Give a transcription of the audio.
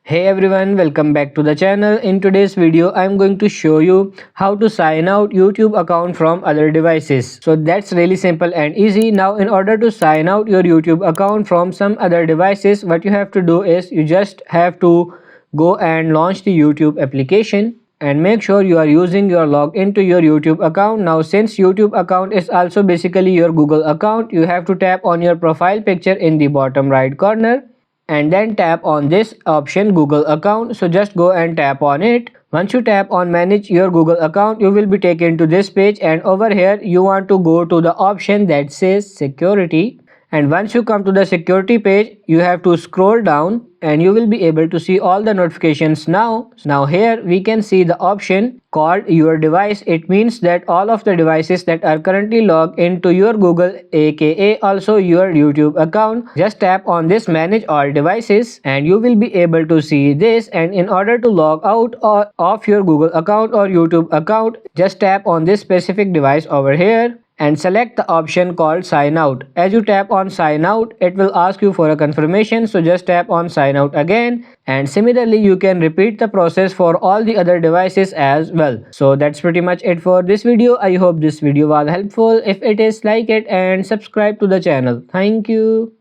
Hey everyone, welcome back to the channel. In today's video, I'm going to show you how to sign out YouTube account from other devices. So that's really simple and easy. Now in order to sign out your YouTube account from some other devices, what you have to do is you just have to go and launch the YouTube application and make sure you are using your login to your YouTube account. Now since YouTube account is also basically your Google account, you have to tap on your profile picture in the bottom right corner and then tap on this option Google account. So just go and tap on it. Once you tap on manage your Google account, you will be taken to this page, and over here you want to go to the option that says security. And once you come to the security page, you have to scroll down and you will be able to see all the notifications now. Now here we can see the option called your device. It means that all of the devices that are currently logged into your Google aka also your YouTube account, just tap on this manage all devices and you will be able to see this. And in order to log out of your Google account or YouTube account, just tap on this specific device over here and select the option called sign out. As you tap on sign out, it will ask you for a confirmation, so just tap on sign out again, and similarly you can repeat the process for all the other devices as well. So that's pretty much it for this video. I hope this video was helpful. If it is, like it and subscribe to the channel. Thank you.